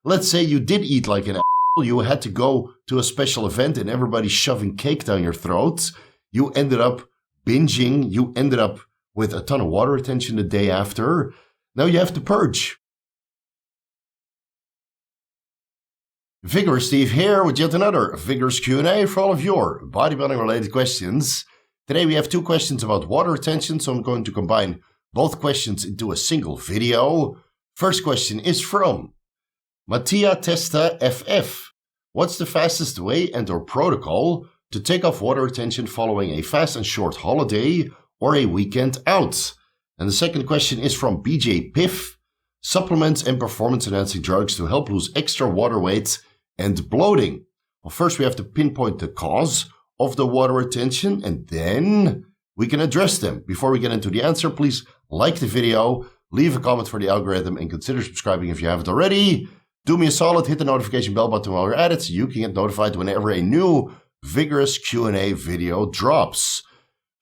let's say you did eat like an asshole. You had to go to a special event and everybody's shoving cake down your throat. You ended up binging. You ended up with a ton of water retention the day after. Now you have to purge. Vigorous Steve here with yet another Vigorous Q&A for all of your bodybuilding related questions. Today we have two questions about water retention, so I'm going to combine both questions into a single video. First question is from Mattia Testa FF. What's the fastest way and or protocol to take off water retention following a fast and short holiday or a weekend out? And the second question is from BJ Piff. Supplements and performance enhancing drugs to help lose extra water weight and bloating. Well, first we have to pinpoint the cause of the water retention and then we can address them. Before we get into the answer, please like the video, leave a comment for the algorithm, and consider subscribing if you haven't already. Do me a solid, hit the notification bell button while you're at it so you can get notified whenever a new Vigorous Q&A video drops.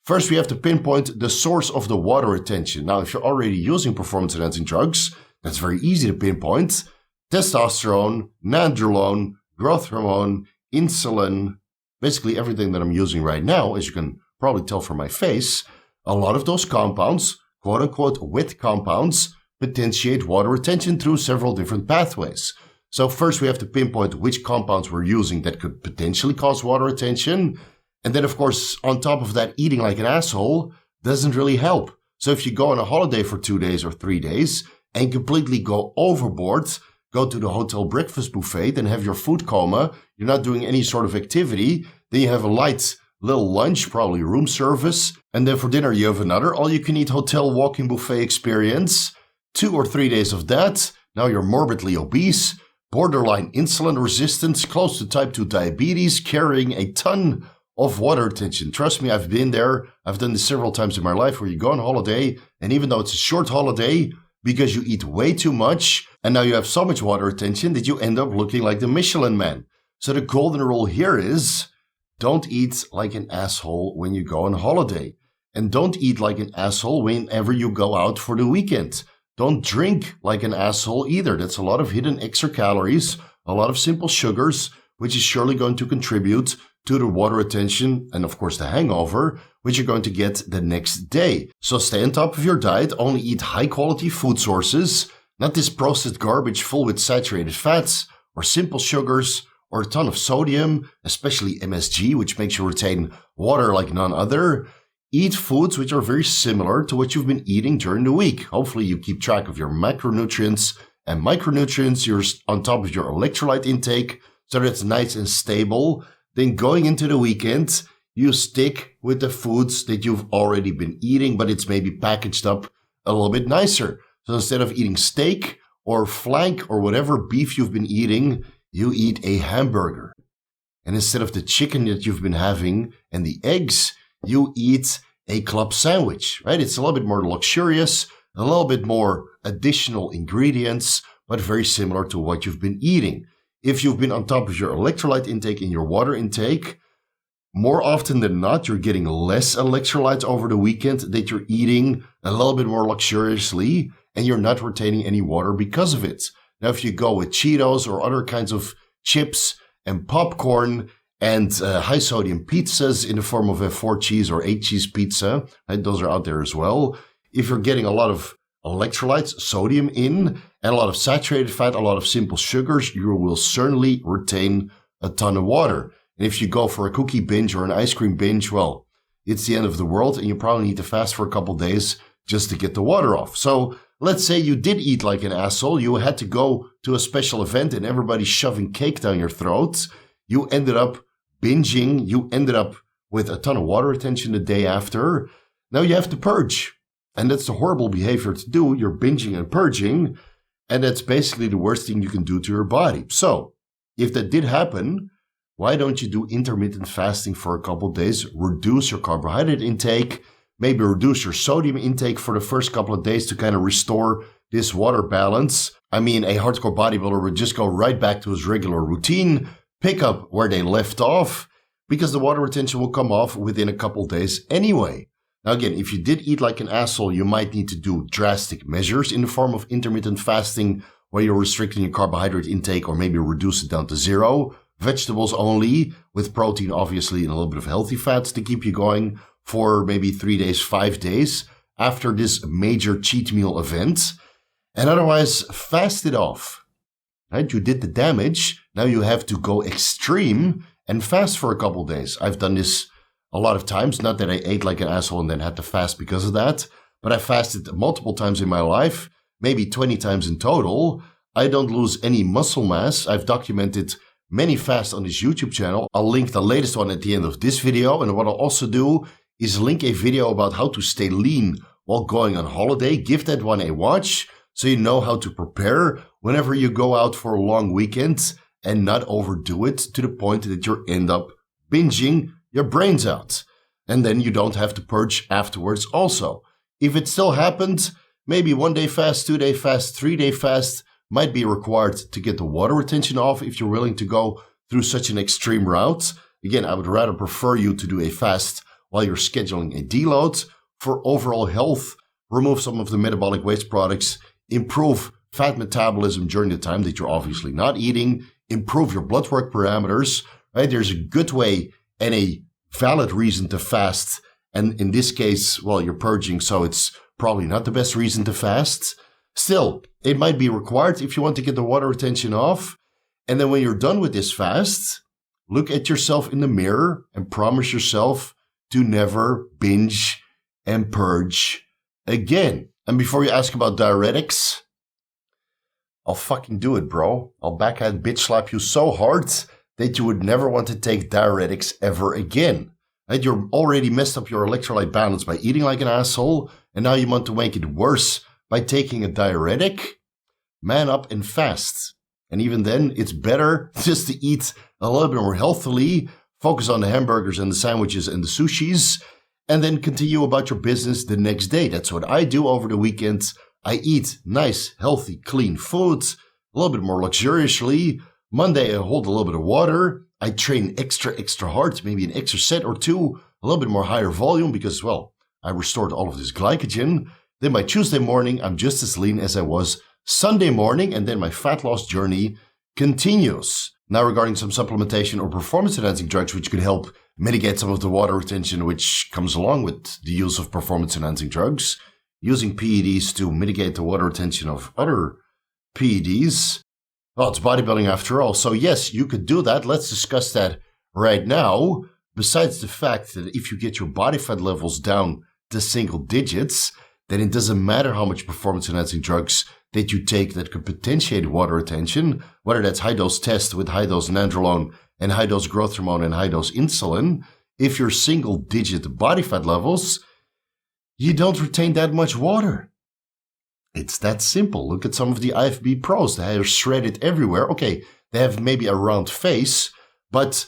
First, we have to pinpoint the source of the water retention. Now, if you're already using performance enhancing drugs, that's very easy to pinpoint. Testosterone, nandrolone, growth hormone, insulin, basically everything that I'm using right now, as you can probably tell from my face, a lot of those compounds, quote-unquote wet compounds, potentiate water retention through several different pathways. So first we have to pinpoint which compounds we're using that could potentially cause water retention. And then, of course, on top of that, eating like an asshole doesn't really help. So if you go on a holiday for 2 days or 3 days and completely go overboard, go to the hotel breakfast buffet, then have your food coma, you're not doing any sort of activity, then you have a light little lunch, probably room service, and then for dinner you have another all-you-can-eat hotel walking buffet experience. 2 or 3 days of that, now you're morbidly obese, borderline insulin resistance, close to type 2 diabetes, carrying a ton of water retention. Trust me, I've been there. I've done this several times in my life where you go on holiday, and even though it's a short holiday, because you eat way too much, and now you have so much water retention that you end up looking like the Michelin Man. So the golden rule here is, don't eat like an asshole when you go on holiday. And don't eat like an asshole whenever you go out for the weekend. Don't drink like an asshole either. That's a lot of hidden extra calories, a lot of simple sugars, which is surely going to contribute to the water retention and, of course, the hangover, which you're going to get the next day. So stay on top of your diet, only eat high-quality food sources, not this processed garbage full with saturated fats or simple sugars or a ton of sodium, especially MSG, which makes you retain water like none other. Eat foods which are very similar to what you've been eating during the week. Hopefully you keep track of your macronutrients and micronutrients. You're on top of your electrolyte intake so that it's nice and stable. Then going into the weekend, you stick with the foods that you've already been eating, but it's maybe packaged up a little bit nicer. So instead of eating steak or flank or whatever beef you've been eating, you eat a hamburger. And instead of the chicken that you've been having and the eggs, you eat a club sandwich, right? It's a little bit more luxurious, a little bit more additional ingredients, but very similar to what you've been eating. If you've been on top of your electrolyte intake and your water intake, more often than not, you're getting less electrolytes over the weekend, that you're eating a little bit more luxuriously, and you're not retaining any water because of it. Now, if you go with Cheetos or other kinds of chips and popcorn and high sodium pizzas in the form of a 4 cheese or 8 cheese pizza, and those are out there as well. If you're getting a lot of electrolytes, sodium in, and a lot of saturated fat, a lot of simple sugars, you will certainly retain a ton of water. And if you go for a cookie binge or an ice cream binge, well, it's the end of the world and you probably need to fast for a couple days just to get the water off. So let's say you did eat like an asshole. You had to go to a special event and everybody's shoving cake down your throat. You ended up binging. You ended up with a ton of water retention the day after. Now you have to purge. And that's the horrible behavior to do. You're binging and purging. And that's basically the worst thing you can do to your body. So if that did happen, why don't you do intermittent fasting for a couple of days? Reduce your carbohydrate intake. Maybe reduce your sodium intake for the first couple of days to kind of restore this water balance. I mean, a hardcore bodybuilder would just go right back to his regular routine, pick up where they left off, because the water retention will come off within a couple of days anyway. Now, again, if you did eat like an asshole, you might need to do drastic measures in the form of intermittent fasting where you're restricting your carbohydrate intake or maybe reduce it down to zero. Vegetables only, with protein obviously and a little bit of healthy fats to keep you going for maybe 3 days, 5 days after this major cheat meal event. And otherwise, fast it off. Right? You did the damage. Now you have to go extreme and fast for a couple days. I've done this a lot of times. Not that I ate like an asshole and then had to fast because of that, but I fasted multiple times in my life, maybe 20 times in total. I don't lose any muscle mass. I've documented many fasts on this YouTube channel. I'll link the latest one at the end of this video. And what I'll also do is link a video about how to stay lean while going on holiday. Give that one a watch so you know how to prepare whenever you go out for a long weekend and not overdo it to the point that you end up binging your brains out. And then you don't have to purge afterwards also. If it still happened, maybe 1 day fast, 2 day fast, 3 day fast might be required to get the water retention off if you're willing to go through such an extreme route. Again, I would rather prefer you to do a fast while you're scheduling a deload for overall health, remove some of the metabolic waste products, improve fat metabolism during the time that you're obviously not eating, improve your blood work parameters, right? There's a good way and a valid reason to fast. And in this case, well, you're purging, so it's probably not the best reason to fast. Still, it might be required if you want to get the water retention off. And then when you're done with this fast, look at yourself in the mirror and promise yourself to never binge and purge again. And before you ask about diuretics, I'll fucking do it, bro. I'll backhand bitch slap you so hard that you would never want to take diuretics ever again. Right? You're already messed up your electrolyte balance by eating like an asshole, and now you want to make it worse by taking a diuretic. Man up and fast. And even then, it's better just to eat a little bit more healthily, focus on the hamburgers and the sandwiches and the sushis, and then continue about your business the next day. That's what I do over the weekend. I eat nice, healthy, clean foods, a little bit more luxuriously. Monday, I hold a little bit of water. I train extra hard, maybe an extra set or two, a little bit more higher volume because, well, I restored all of this glycogen. Then by Tuesday morning, I'm just as lean as I was Sunday morning, and then my fat loss journey continues. Now, regarding some supplementation or performance-enhancing drugs, which could help mitigate some of the water retention which comes along with the use of performance-enhancing drugs, using PEDs to mitigate the water retention of other PEDs. Well, it's bodybuilding after all, so yes, you could do that. Let's discuss that right now. Besides the fact that if you get your body fat levels down to single digits, then it doesn't matter how much performance-enhancing drugs that you take that could potentiate water retention, whether that's high-dose test with high-dose nandrolone and high-dose growth hormone and high-dose insulin. If you're single-digit body fat levels, you don't retain that much water. It's that simple. Look at some of the IFB pros. They are shredded everywhere. Okay, they have maybe a round face, but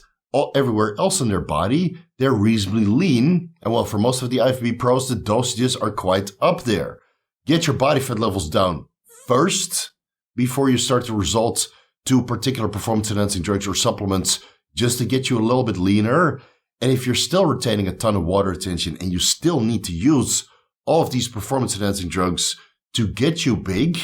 everywhere else in their body, they're reasonably lean. And well, for most of the IFB pros, the dosages are quite up there. Get your body fat levels down first before you start to resort to particular performance-enhancing drugs or supplements just to get you a little bit leaner. And if you're still retaining a ton of water retention and you still need to use all of these performance-enhancing drugs to get you big,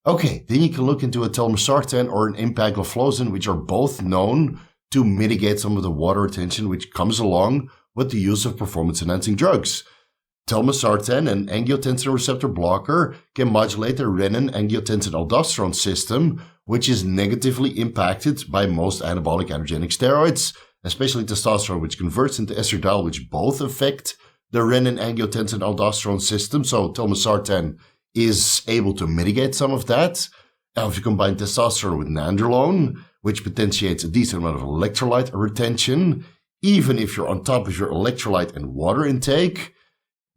okay, then you can look into a telmisartan or an empagliflozin, which are both known to mitigate some of the water retention which comes along with the use of performance-enhancing drugs. Telmisartan, an angiotensin receptor blocker, can modulate the renin-angiotensin-aldosterone system, which is negatively impacted by most anabolic androgenic steroids, especially testosterone, which converts into estradiol, which both affect the renin-angiotensin-aldosterone system. So telmisartan is able to mitigate some of that. Now, if you combine testosterone with nandrolone, which potentiates a decent amount of electrolyte retention, even if you're on top of your electrolyte and water intake,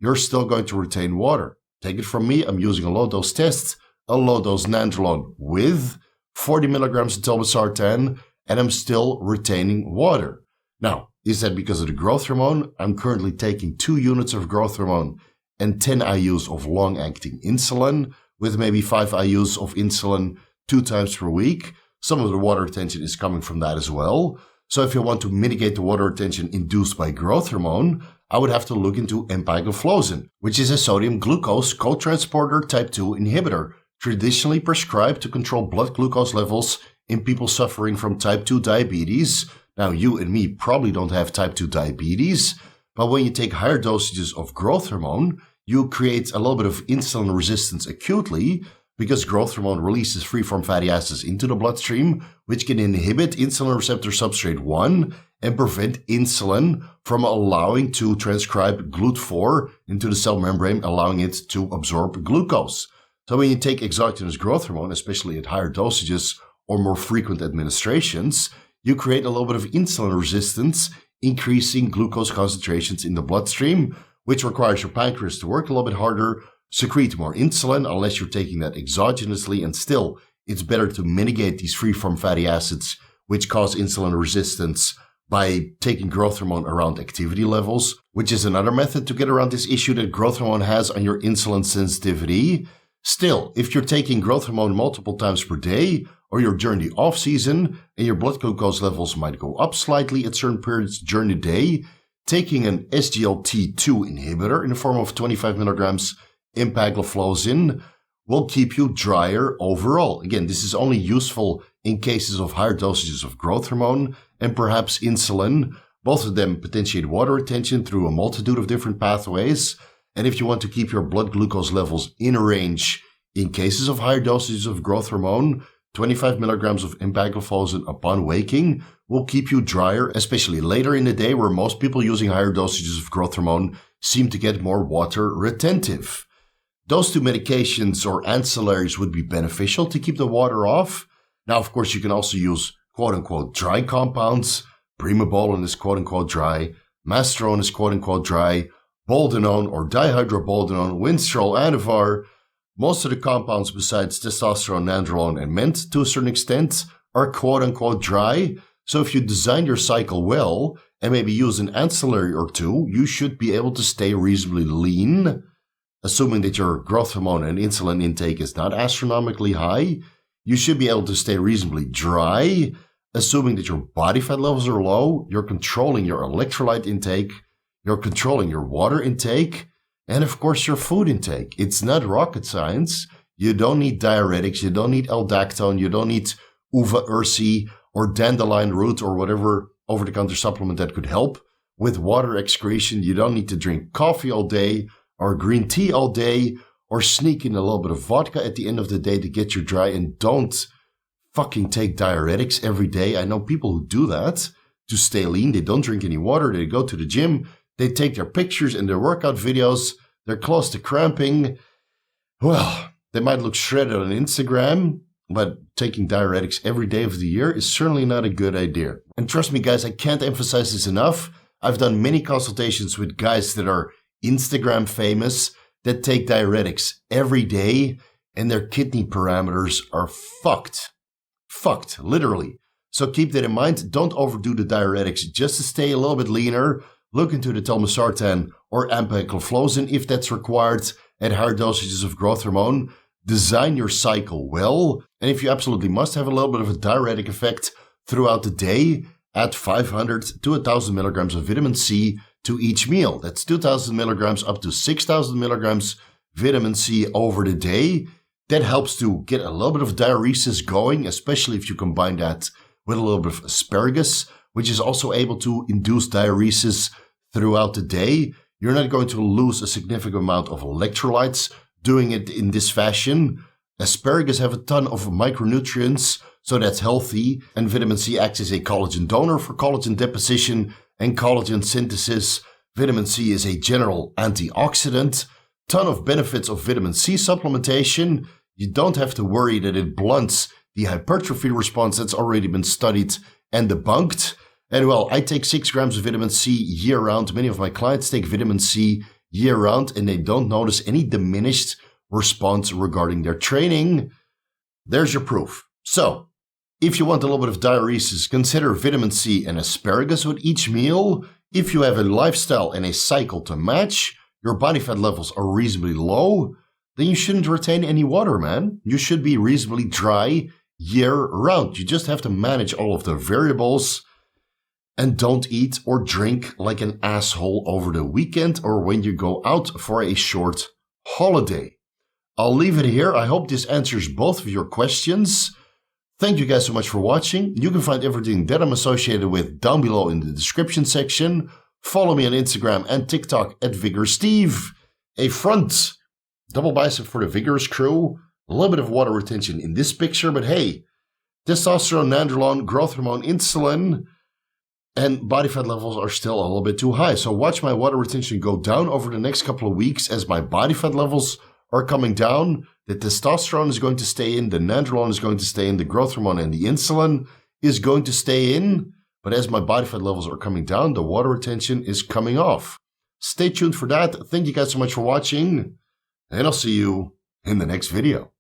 you're still going to retain water. Take it from me, I'm using a low-dose test, a low-dose nandrolone with 40 milligrams of telmisartan, and I'm still retaining water. Now, is that because of the growth hormone? I'm currently taking 2 units of growth hormone and 10 IUs of long-acting insulin, with maybe 5 IUs of insulin 2 times per week. Some of the water retention is coming from that as well. So if you want to mitigate the water retention induced by growth hormone, I would have to look into empagliflozin, which is a sodium glucose cotransporter type 2 inhibitor, traditionally prescribed to control blood glucose levels in people suffering from type 2 diabetes. Now, you and me probably don't have type 2 diabetes, but when you take higher dosages of growth hormone, you create a little bit of insulin resistance acutely because growth hormone releases free-form fatty acids into the bloodstream, which can inhibit insulin receptor substrate 1 and prevent insulin from allowing to transcribe GLUT4 into the cell membrane, allowing it to absorb glucose. So when you take exogenous growth hormone, especially at higher dosages or more frequent administrations, you create a little bit of insulin resistance, increasing glucose concentrations in the bloodstream, which requires your pancreas to work a little bit harder, secrete more insulin unless you're taking that exogenously, and still, it's better to mitigate these free-form fatty acids which cause insulin resistance by taking growth hormone around activity levels, which is another method to get around this issue that growth hormone has on your insulin sensitivity. Still, if you're taking growth hormone multiple times per day, or you're during the off-season and your blood glucose levels might go up slightly at certain periods during the day, taking an SGLT2 inhibitor in the form of 25 milligrams empagliflozin will keep you drier overall. Again, this is only useful in cases of higher dosages of growth hormone and perhaps insulin. Both of them potentiate water retention through a multitude of different pathways. And if you want to keep your blood glucose levels in range in cases of higher dosages of growth hormone, 25 milligrams of empagliflozin upon waking will keep you drier, especially later in the day where most people using higher dosages of growth hormone seem to get more water retentive. Those two medications or ancillaries would be beneficial to keep the water off. Now, of course, you can also use quote-unquote dry compounds. Primobolan is quote-unquote dry. Masteron is quote-unquote dry. Boldenone or dihydroboldenone, Winstrol, Anavar. Most of the compounds besides testosterone, nandrolone, and ment to a certain extent are quote-unquote dry. So if you design your cycle well and maybe use an ancillary or two, you should be able to stay reasonably lean, assuming that your growth hormone and insulin intake is not astronomically high. You should be able to stay reasonably dry, assuming that your body fat levels are low, you're controlling your electrolyte intake, you're controlling your water intake, and of course your food intake. It's not rocket science. You don't need diuretics, you don't need L-dactone, you don't need uva ursi or dandelion root or whatever over-the-counter supplement that could help with water excretion. You don't need to drink coffee all day or green tea all day or sneak in a little bit of vodka at the end of the day to get you dry. And don't fucking take diuretics every day. I know people who do that to stay lean. They don't drink any water. They go to the gym. They take their pictures and their workout videos. They're close to cramping. Well, they might look shredded on Instagram, but taking diuretics every day of the year is certainly not a good idea. And trust me, guys, I can't emphasize this enough. I've done many consultations with guys that are Instagram famous that take diuretics every day, and their kidney parameters are fucked. Fucked, literally. So keep that in mind. Don't overdo the diuretics just to stay a little bit leaner. Look into the telmisartan or empagliflozin if that's required at higher dosages of growth hormone. Design your cycle well. And if you absolutely must have a little bit of a diuretic effect throughout the day, add 500 to 1,000 milligrams of vitamin C to each meal. That's 2,000 milligrams up to 6,000 milligrams vitamin C over the day. That helps to get a little bit of diuresis going, especially if you combine that with a little bit of asparagus, which is also able to induce diuresis throughout the day. You're not going to lose a significant amount of electrolytes doing it in this fashion. Asparagus have a ton of micronutrients, so that's healthy, and vitamin C acts as a collagen donor for collagen deposition and collagen synthesis. Vitamin C is a general antioxidant. Ton of benefits of vitamin C supplementation. You don't have to worry that it blunts the hypertrophy response that's already been studied and debunked. And well, I take 6 grams of vitamin C year-round. Many of my clients take vitamin C year-round, and they don't notice any diminished response regarding their training. There's your proof. So, if you want a little bit of diuresis, consider vitamin C and asparagus with each meal. If you have a lifestyle and a cycle to match, your body fat levels are reasonably low, then you shouldn't retain any water, man. You should be reasonably dry year-round. You just have to manage all of the variables. And don't eat or drink like an asshole over the weekend or when you go out for a short holiday. I'll leave it here. I hope this answers both of your questions. Thank you guys so much for watching. You can find everything that I'm associated with down below in the description section. Follow me on Instagram and TikTok at VigorSteve. A front double bicep for the Vigorous crew. A little bit of water retention in this picture, but hey, testosterone, nandrolone, growth hormone, insulin, and body fat levels are still a little bit too high. So watch my water retention go down over the next couple of weeks as my body fat levels are coming down. The testosterone is going to stay in, the nandrolone is going to stay in, the growth hormone and the insulin is going to stay in. But as my body fat levels are coming down, the water retention is coming off. Stay tuned for that. Thank you guys so much for watching, and I'll see you in the next video.